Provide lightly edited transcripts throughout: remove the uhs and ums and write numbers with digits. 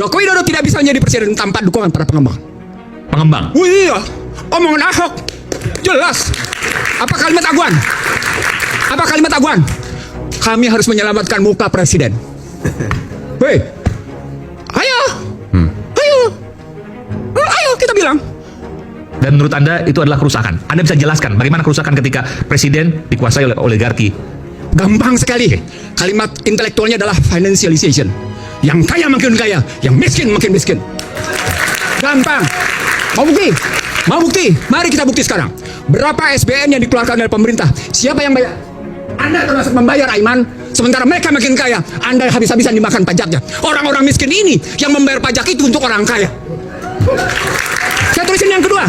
Joko Widodo tidak bisa menjadi presiden tanpa dukungan para pengembang. Pengembang. Oh iya, omongan Ahok jelas. Apa kalimat Aguan? Apa kalimat Aguan? Kami harus menyelamatkan muka presiden. Weh, ayo, ayo kita bilang. Dan menurut Anda itu adalah kerusakan. Anda bisa jelaskan bagaimana kerusakan ketika presiden dikuasai oleh oligarki? Gampang sekali. Kalimat intelektualnya adalah financialization. Yang kaya makin kaya, yang miskin makin miskin. Gampang. Mau bukti? Mau bukti? Mari kita bukti sekarang. Berapa SBN yang dikeluarkan oleh pemerintah? Siapa yang bayar? Anda termasuk membayar, Aiman. Sementara mereka makin kaya, Anda habis-habisan dimakan pajaknya. Orang-orang miskin ini yang membayar pajak itu untuk orang kaya. Saya tulisin yang kedua.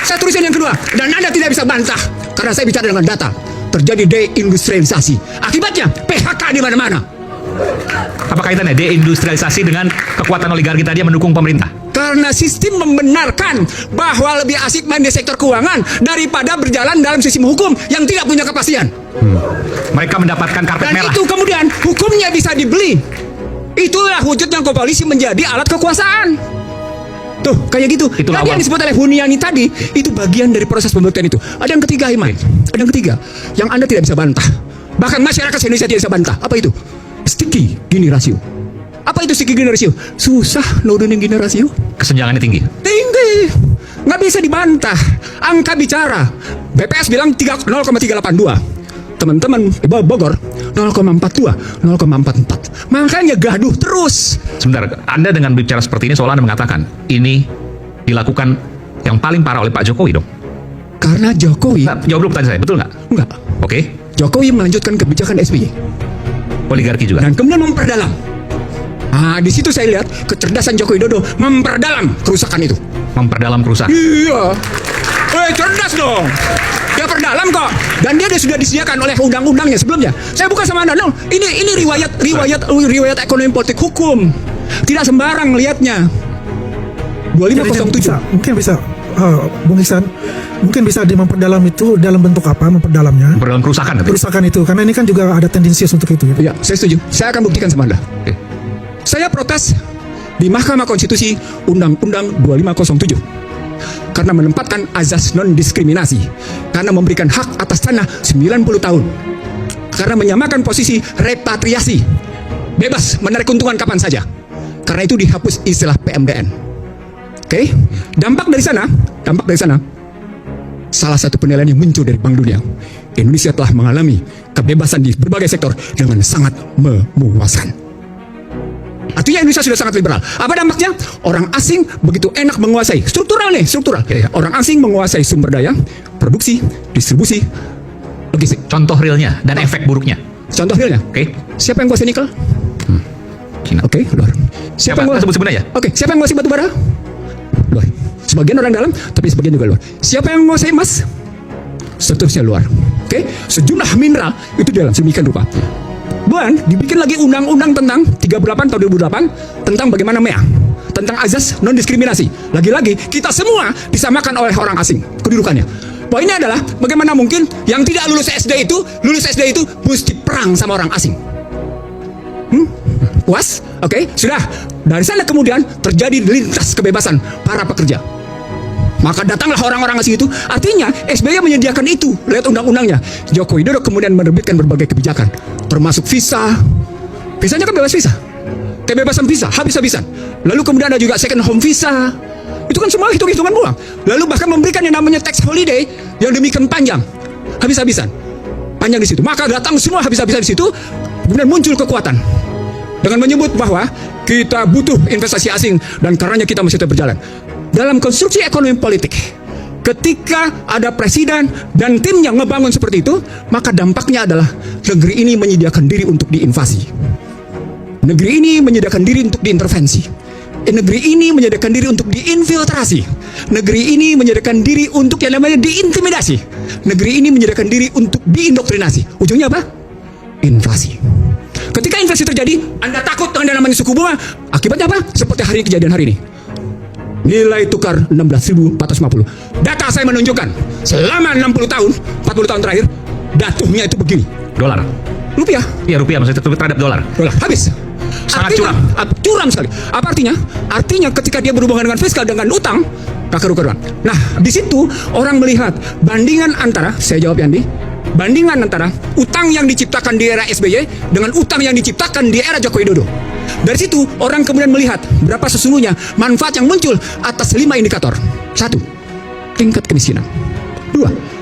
Saya tulisin yang kedua. Dan Anda tidak bisa bantah. Karena saya bicara dengan data. Terjadi deindustrialisasi. Akibatnya PHK di mana-mana. Apa kaitannya deindustrialisasi dengan kekuatan oligarki tadi yang mendukung pemerintah? Karena sistem membenarkan bahwa lebih asik main di sektor keuangan daripada berjalan dalam sistem hukum yang tidak punya kepastian. Mereka mendapatkan karpet Dan merah. itu kemudian hukumnya bisa dibeli. Itulah wujudnya koalisi menjadi alat kekuasaan. Tuh, kayak gitu. Itulah Tadi yang disebut oleh Huniani tadi, itu bagian dari proses pembuktian itu. Ada yang ketiga, Iman. Ada yang ketiga, yang Anda tidak bisa bantah. Bahkan masyarakat Indonesia tidak bisa bantah. Apa itu? Sticky Gini ratio. Apa itu sticky Gini ratio? Susah nurunin Gini ratio. Kesenjangannya tinggi. Tinggi. Nggak bisa dibantah. Angka bicara. BPS bilang 0,382. Teman-teman Bogor 0,42, 0,44. Makanya gaduh terus. Sebentar, Anda dengan bicara seperti ini seolah Anda mengatakan ini dilakukan yang paling parah oleh Pak Jokowi dong. Karena Jokowi, Nah, jawab dulu pertanyaan saya, betul nggak? enggak. Oke, Jokowi melanjutkan kebijakan SBY oligarki juga. dan kemudian memperdalam. Nah, di situ saya lihat kecerdasan Joko Widodo memperdalam kerusakan itu. Memperdalam kerusakan. Iya. Cerdas dong. Dia perdalam kok. Dan dia sudah disediakan oleh undang-undangnya sebelumnya. Saya bukan sama Anda. No. Ini riwayat ekonomi politik hukum. Tidak sembarang lihatnya. 2507. Mungkin bisa Bung Ihsan, mungkin bisa memperdalam itu dalam bentuk apa memperdalamnya? Memperdalam kerusakan. Kerusakan itu, karena ini kan juga ada tendensius untuk itu. Gitu. Ya, saya setuju. Saya akan buktikan sama Anda. Oke. Saya protes di Mahkamah Konstitusi Undang-Undang 2507 karena menempatkan azas non-diskriminasi, karena memberikan hak atas tanah 90 tahun, karena menyamakan posisi repatriasi, bebas menarik keuntungan kapan saja, karena itu dihapus istilah PMDN. Oke, dampak dari sana, salah satu penilaian yang muncul dari Bank Dunia, Indonesia telah mengalami kebebasan di berbagai sektor dengan sangat memuaskan. Artinya Indonesia sudah sangat liberal. Apa dampaknya? Orang asing begitu enak menguasai. Struktural nih, struktural. Ya. Orang asing menguasai sumber daya, produksi, distribusi, logistik. Contoh realnya dan efek buruknya. Contoh realnya. Oke. Siapa yang kuasai nikel? Cina. Oke, luar. Siapa? yang Sebut-sebut aja. Oke, siapa yang menguasai batu bara? Luar. Sebagian orang dalam, tapi sebagian juga luar. Siapa yang menguasai emas? Seterusnya luar. Oke, sejumlah mineral itu dalam sedemikian rupa. Dan dibikin lagi undang-undang tentang 38 tahun 2008 tentang bagaimana MEA, tentang azas non-diskriminasi. Lagi-lagi kita semua disamakan oleh orang asing kedudukannya. Poinnya adalah bagaimana mungkin yang tidak lulus SD itu mesti perang sama orang asing. Puas? Oke, sudah. Dari sana kemudian terjadi lintas kebebasan para pekerja. Maka datanglah orang-orang asing itu. Artinya SBY menyediakan itu. Lihat undang-undangnya. Joko Widodo kemudian menerbitkan berbagai kebijakan, termasuk visa. Visanya kan bebas visa. Kebebasan visa habis-habisan. Lalu kemudian ada juga second home visa. Itu kan semua hitung-hitungan uang. Lalu bahkan memberikan yang namanya tax holiday yang demikian panjang. Habis-habisan. Panjang di situ. Maka datang semua habis-habisan di situ. Kemudian muncul kekuatan dengan menyebut bahwa kita butuh investasi asing dan karenanya kita mesti tetap berjalan. Dalam konstruksi ekonomi politik, ketika ada presiden dan timnya ngebangun seperti itu, maka dampaknya adalah negeri ini menyediakan diri untuk diinvasi. Negeri ini menyediakan diri untuk diintervensi. Negeri ini menyediakan diri untuk diinfiltrasi. Negeri ini menyediakan diri untuk yang namanya diintimidasi. Negeri ini menyediakan diri untuk diindoktrinasi. Ujungnya apa? Inflasi. Ketika inflasi terjadi, Anda takut dengan yang namanya suku bunga. Akibatnya apa? Seperti hari ini, kejadian hari ini. Nilai tukar 16.450. Data saya menunjukkan selama 40 tahun terakhir jatuhnya itu begini. Dolar. Rupiah. Iya, rupiah maksudnya terhadap dolar. Dolar habis. Sangat artinya, curam sekali. Apa artinya? Artinya ketika dia berhubungan dengan fiskal dengan utang, tak keru-keruan. Nah, di situ orang melihat bandingan antara, saya jawab Yandi, bandingan antara utang yang diciptakan di era SBY dengan utang yang diciptakan di era Joko Widodo. Dari situ orang kemudian melihat berapa sesungguhnya manfaat yang muncul atas 5 indikator. 1. Tingkat kemiskinan. 2.